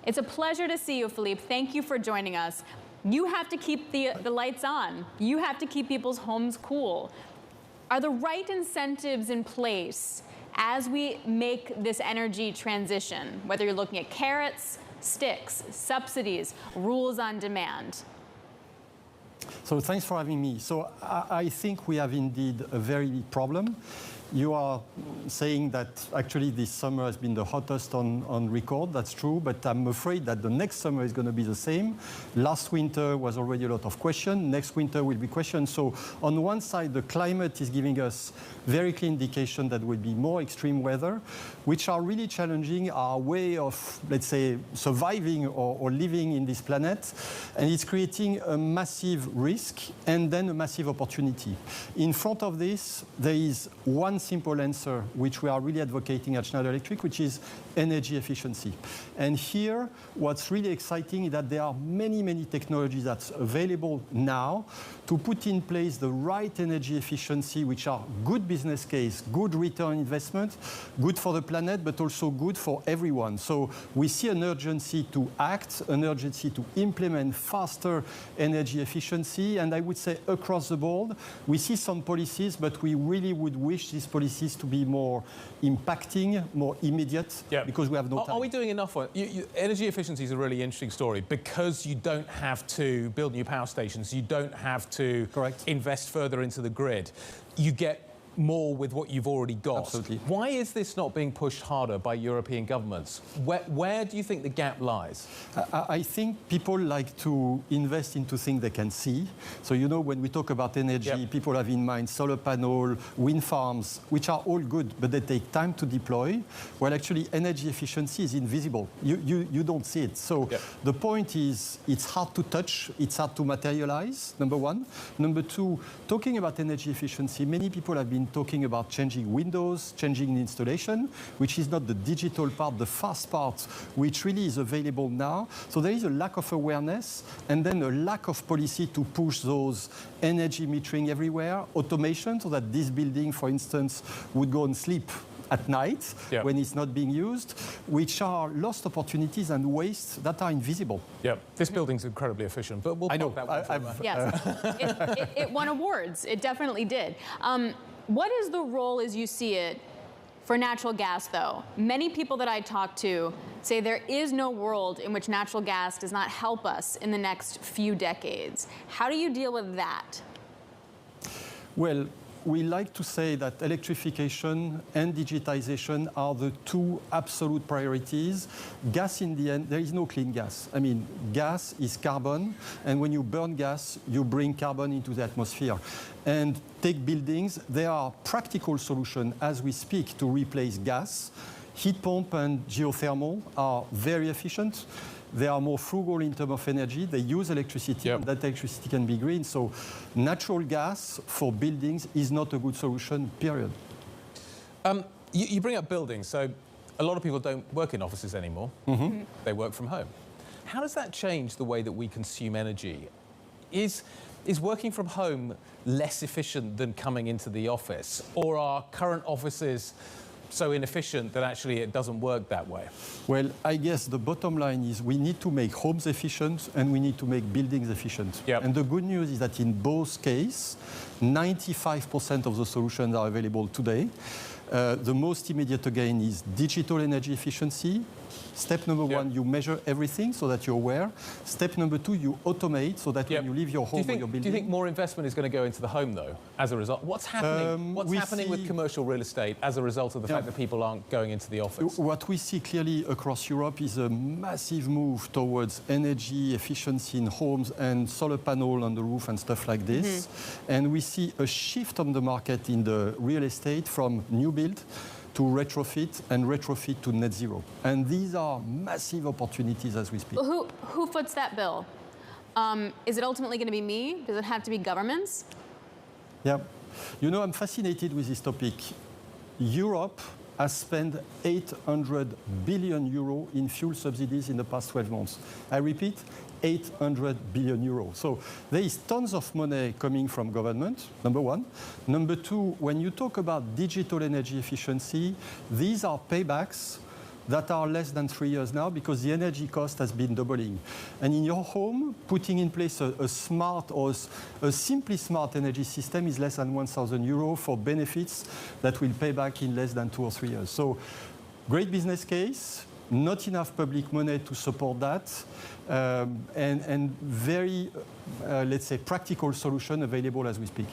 It's a pleasure to see you, Philippe. Thank you for joining us. You have to keep the lights on. You have to keep people's homes cool. Are the right incentives in place as we make this energy transition, whether you're looking at carrots, sticks, subsidies, rules on demand? So thanks for having me. So I think we have indeed a very big problem. You are saying that actually this summer has been the hottest on record. That's true, but I'm afraid that the next summer is going to be the same. Last winter was already a lot of questions. Next winter will be questions. So on one side, the climate is giving us very clear indication that there will be more extreme weather, which are really challenging our way of, let's say, surviving or living in this planet. And it's creating a massive risk and then a massive opportunity. In front of this, there is one simple answer, which we are really advocating at Schneider Electric, which is energy efficiency. And here, what's really exciting is that there are many, many technologies that's available now to put in place the right energy efficiency, which are good business case, good return on investment, good for the planet, but also good for everyone. So we see an urgency to act, an urgency to implement faster energy efficiency. And I would say across the board, we see some policies, but we really would wish these policies to be more impacting, more immediate, because we have no time. Are we doing enough on energy efficiency? Is a really interesting story because you don't have to build new power stations, you don't have to invest further into the grid. You get more with what you've already got. Absolutely. Why is this not being pushed harder by European governments? Where do you think the gap lies? I think people like to invest into things they can see. So, you know, when we talk about energy, people have in mind solar panel, wind farms, which are all good, but they take time to deploy. Well, actually, energy efficiency is invisible. You don't see it. So the point is, it's hard to touch, it's hard to materialize, number one. Number two, talking about energy efficiency, many people have been talking about changing windows, changing the installation, which is not the digital part, the fast part, which really is available now. So there is a lack of awareness and then a lack of policy to push those energy metering everywhere, automation, so that this building, for instance, would go and sleep at night when it's not being used, which are lost opportunities and wastes that are invisible. This building's incredibly efficient, but we'll talk about that one. Yes, it won awards. It definitely did. What is the role, as you see it, for natural gas, though? Many people that I talk to say there is no world in which natural gas does not help us in the next few decades. How do you deal with that? Well, we like to say that electrification and digitization are the two absolute priorities. Gas, in the end, there is no clean gas. I mean, gas is carbon, and when you burn gas, you bring carbon into the atmosphere. And take buildings, there are practical solutions as we speak to replace gas. Heat pump and geothermal are very efficient. They are more frugal in terms of energy. They use electricity, and that electricity can be green. So natural gas for buildings is not a good solution, period. You bring up buildings. So a lot of people don't work in offices anymore. They work from home. How does that change the way that we consume energy? Is working from home less efficient than coming into the office? Or are current offices so inefficient that actually it doesn't work that way? Well, I guess the bottom line is we need to make homes efficient and we need to make buildings efficient. And the good news is that in both cases, 95% of the solutions are available today. The most immediate, again, is digital energy efficiency. Step number one, you measure everything so that you're aware. Step number two, you automate so that when you leave your home or your building... Do you think more investment is going to go into the home, though, as a result? What's happening? What's happening with commercial real estate as a result of the fact that people aren't going into the office? What we see clearly across Europe is a massive move towards energy efficiency in homes and solar panel on the roof and stuff like this. And we see a shift on the market in the real estate from new build to retrofit and retrofit to net zero. And these are massive opportunities as we speak. Well, who foots that bill? Is it ultimately going to be me? Does it have to be governments? Yeah. You know, I'm fascinated with this topic. Europe has spent 800 billion euro in fuel subsidies in the past 12 months. I repeat, 800 billion euros. So there is tons of money coming from government, number one. Number two, when you talk about digital energy efficiency, these are paybacks that are less than 3 years now because the energy cost has been doubling. And in your home, putting in place a smart or a simply smart energy system is less than 1,000 euro for benefits that will pay back in less than 2 or 3 years. So great business case, not enough public money to support that, and very, let's say, practical solution available as we speak.